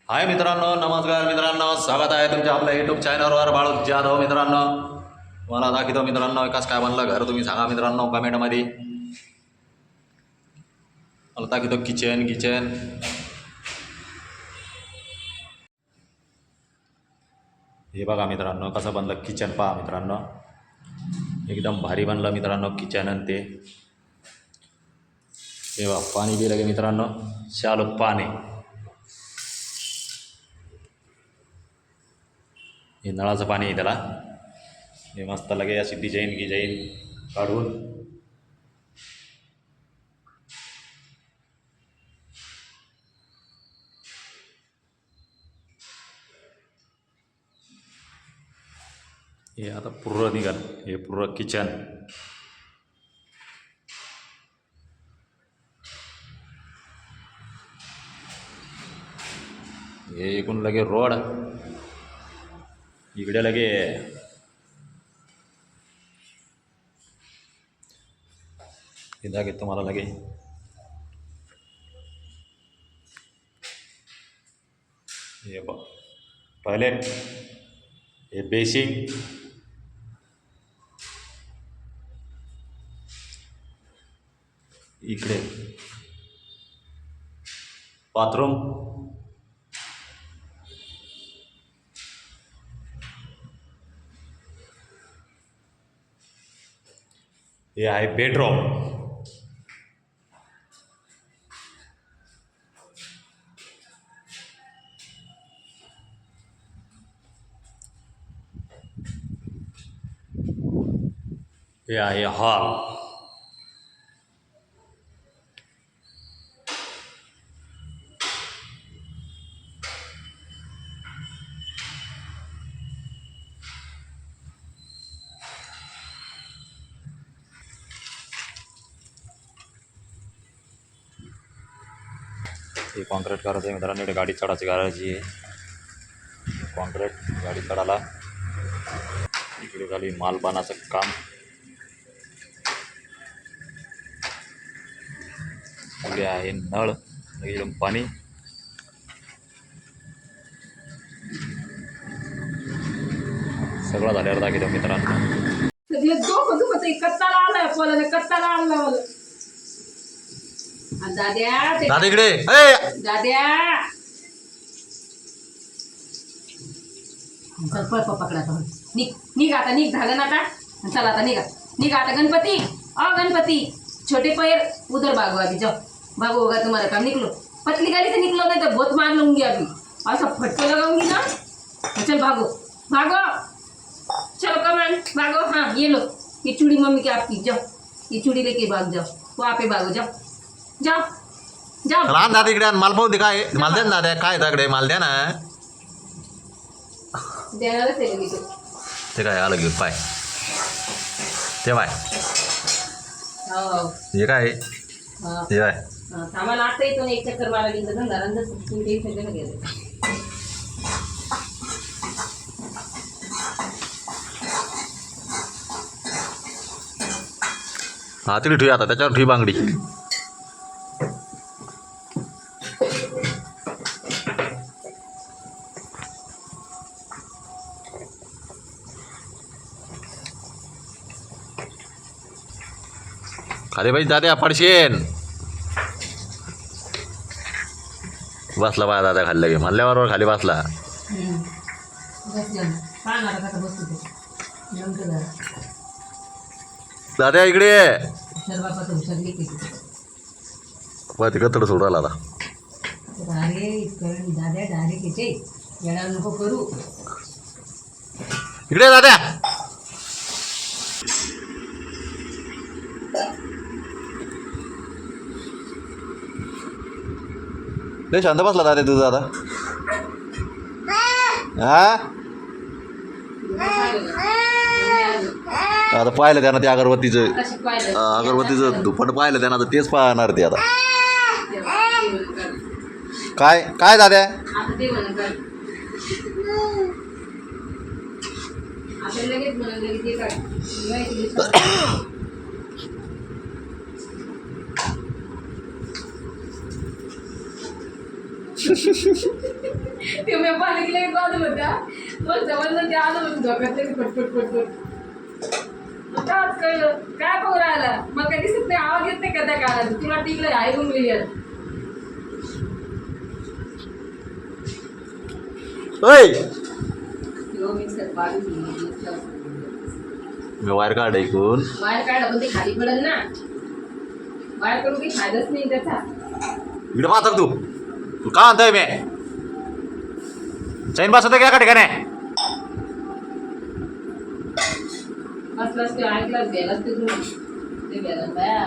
हाय मित्रांनो, नमस्कार मित्रांनो, स्वागत आहे तुमच्या आपल्या यूट्यूब चॅनलवर. बाळू जाधव मित्रांनो, मला दाखवतो मित्रांनो कसं काय बनलं घर. तुम्ही सांगा मित्रांनो कमेंटमध्ये. मला दाखवतो किचन किचन हे बघा मित्रांनो कसं बनलं किचन. पहा मित्रांनो, एकदम भारी बनलं मित्रांनो किचन. आणि ते हे बघा पाणी बी लगे मित्रांनो, शालो पाणी. हे नळाचं पाणी आहे त्याला. हे मस्त लगे अशी डिझाईन काढून हे आता पूर्ण निघाल. हे पूर्ण किचन. हे एकूण लगे रोड. इकडे लगे हे दागे तुम्हाला लगे हे बघ टॉयलेट. हे बेसिंग. इकडे बाथरूम. हे आहे बेडरूम. हे आहे हॉल. हे कॉन्क्रीट करायचं आहे मित्रांनो. इकडे गाडी चढायची करायची आहे. कॉन्क्रीट गाडी चढायला. इकडे खाली मालबानाचं काम. इकडे आहे नळ. एकदम पाणी. सगळं झाल्यावर दाखवतो मित्रांनो. दादा इकडे. दाद्या पकडायचा. निघ आता, निघ. झालं ना आता. चला आता निघा आता. गणपती गणपती छोटे पैर उधर भागो. अभी जाओ भागो. होगा तुम्हारा काम. निकलो पतली गाड़ी से निकलो, नहीं तो बहुत मार लूंगी अभी. ऐसा फटको लगाऊंगी ना. चल भागो भागो. चलो कमान भागो. हाँ ये लो, ये चूड़ी मम्मी की आपकी. जाओ ये चूड़ी लेके भाग जाओ. वहाँ पे भागो. जाओ जाओ जाओ. लहान दादा इकडे. माल पाहून दे. काय माल द्या ना दादा. काय दाकडे माल द्या ना. देणारच आहे मी. ते काय आलं घेऊन पाय. ते बाय हो हे काय हे बाय. सामान आता येतो ना. एक चक्कर मारा गेलं धंदा तुम्ही सगळं गेलं. हा तिकडे ठेवी. आता त्याच्यावर ठेवी बांगडी. खाली बाई दाद्या पडशेन. बसला बाय दादा खाली लगे. म्हणल्याबरोबर खाली बसला. दाद्या इकडे. ते कतड सोडायला आता. दाद्या डायरेक्ट येते. येणार नको करू. इकडे दाद्या. लय शांत बसला दादा तुझा आता. हा आता पाहिलं त्यानं ते अगरबत्तीचं धुपट पाहिलं त्यानं. तर तेच पाहणार ते आता. काय काय दाद्या. ते मी पाणी गेले बाजूला होत्या तो जवळ ते आलं म्हणून धोक्यात लगे पटपट पटपट काच कळलं काय बघू राहिला मग काही दिसत नाही आवाज येत नाही का त्या काळात तुला टिकलं आहे गुंगली ओय मिक्सर पाणी मी वायर काढ ऐकून बाहेर काढा पण ते खाली पडेल ना बाहेर करून काही फायदाच नाही त्याचा इकडे पाहतो तू तू का म्हणतोय मी चैन बस होतं का एका ठिकाणी असलाच ते ऐकलाच गेलाच ते गेला बाया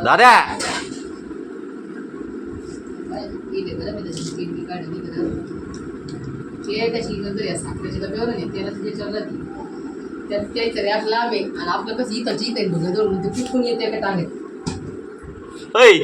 दाद्या कशी साखरेची डब्यावर त्याला त्याच्यावर त्यात त्याचं रॅप लांब आहे आणि आपलं कसं इथं इथं बघा दोन ते कुठून येते का टांगेत ओय